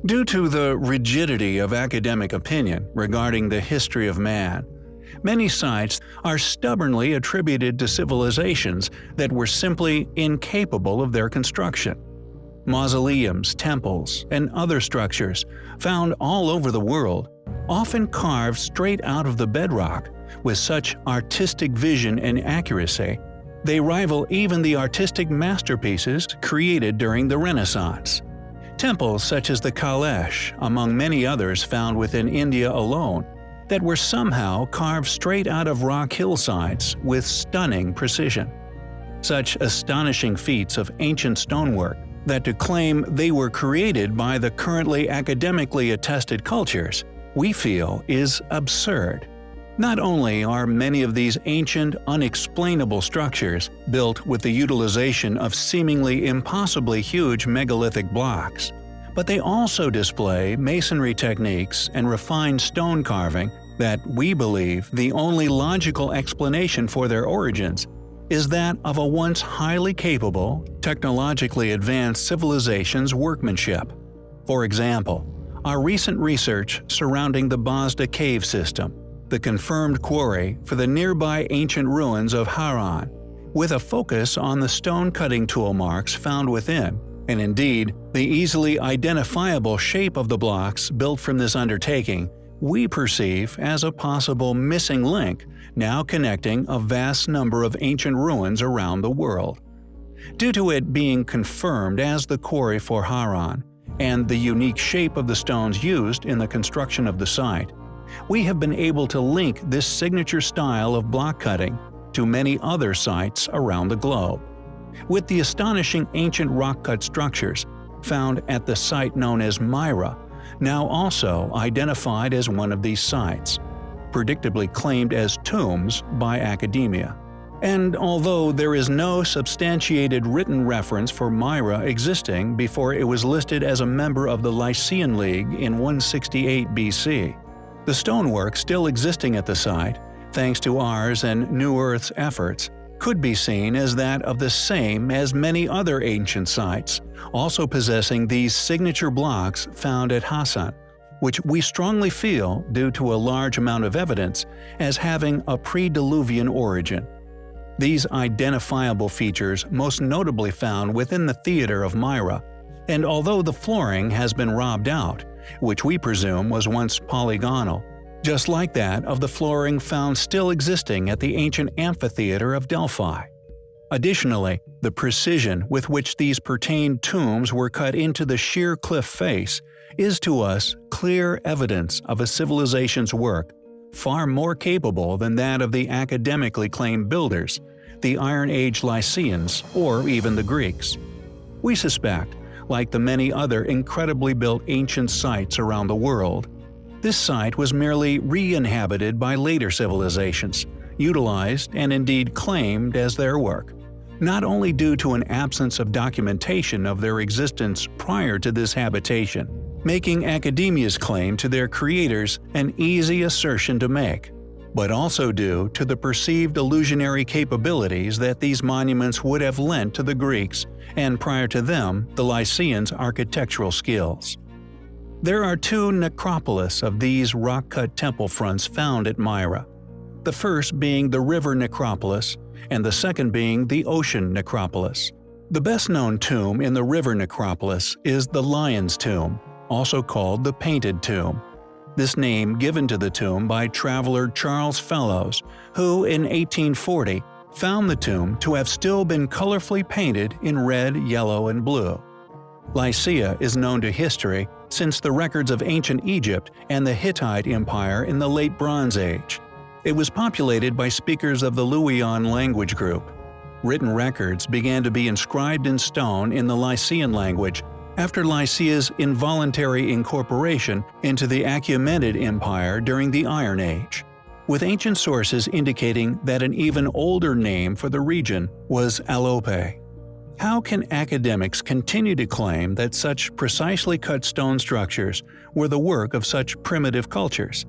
Due to the rigidity of academic opinion regarding the history of man, many sites are stubbornly attributed to civilizations that were simply incapable of their construction. Mausoleums, temples, and other structures found all over the world, often carved straight out of the bedrock with such artistic vision and accuracy, they rival even the artistic masterpieces created during the Renaissance. Temples such as the Kailash, among many others found within India alone, that were somehow carved straight out of rock hillsides with stunning precision. Such astonishing feats of ancient stonework that to claim they were created by the currently academically attested cultures, we feel is absurd. Not only are many of these ancient, unexplainable structures built with the utilization of seemingly impossibly huge megalithic blocks, but they also display masonry techniques and refined stone carving that we believe the only logical explanation for their origins is that of a once highly capable, technologically advanced civilization's workmanship. For example, our recent research surrounding the Bosda cave system, the confirmed quarry for the nearby ancient ruins of Haran, with a focus on the stone cutting tool marks found within, and indeed the easily identifiable shape of the blocks built from this undertaking, we perceive as a possible missing link now connecting a vast number of ancient ruins around the world. Due to it being confirmed as the quarry for Haran, and the unique shape of the stones used in the construction of the site, we have been able to link this signature style of block cutting to many other sites around the globe. With the astonishing ancient rock-cut structures found at the site known as Myra, now also identified as one of these sites, predictably claimed as tombs by academia. And although there is no substantiated written reference for Myra existing before it was listed as a member of the Lycian League in 168 BC, the stonework still existing at the site, thanks to ours and New Earth's efforts, could be seen as that of the same as many other ancient sites, also possessing these signature blocks found at Hassan, which we strongly feel, due to a large amount of evidence, as having a pre-Diluvian origin. These identifiable features most notably found within the theater of Myra, and although the flooring has been robbed out, which we presume was once polygonal, just like that of the flooring found still existing at the ancient amphitheater of Delphi. Additionally, the precision with which these pertained tombs were cut into the sheer cliff face is to us clear evidence of a civilization's work far more capable than that of the academically claimed builders, the Iron Age Lycians, or even the Greeks. We suspect, like the many other incredibly built ancient sites around the world, this site was merely re-inhabited by later civilizations, utilized and indeed claimed as their work, not only due to an absence of documentation of their existence prior to this habitation, making academia's claim to their creators an easy assertion to make, but also due to the perceived illusionary capabilities that these monuments would have lent to the Greeks and, prior to them, the Lycians' architectural skills. There are two necropolis of these rock-cut temple fronts found at Myra, the first being the river necropolis and the second being the ocean necropolis. The best-known tomb in the river necropolis is the Lion's Tomb, also called the Painted Tomb. This name given to the tomb by traveler Charles Fellows, who in 1840 found the tomb to have still been colorfully painted in red, yellow, and blue. Lycia is known to history since the records of ancient Egypt and the Hittite Empire in the Late Bronze Age. It was populated by speakers of the Luwian language group. Written records began to be inscribed in stone in the Lycian language after Lycia's involuntary incorporation into the Achaemenid Empire during the Iron Age, with ancient sources indicating that an even older name for the region was Alope. How can academics continue to claim that such precisely cut stone structures were the work of such primitive cultures?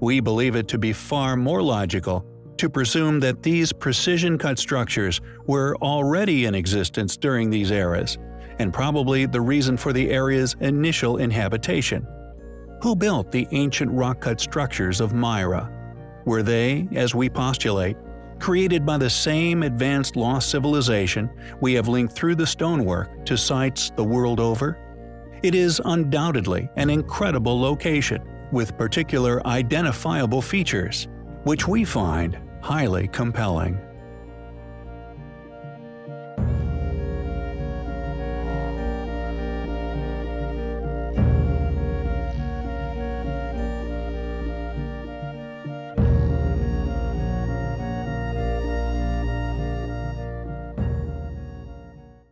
We believe it to be far more logical to presume that these precision-cut structures were already in existence during these eras, and probably the reason for the area's initial inhabitation. Who built the ancient rock-cut structures of Myra? Were they, as we postulate, created by the same advanced lost civilization we have linked through the stonework to sites the world over? It is undoubtedly an incredible location, with particular identifiable features, which we find highly compelling.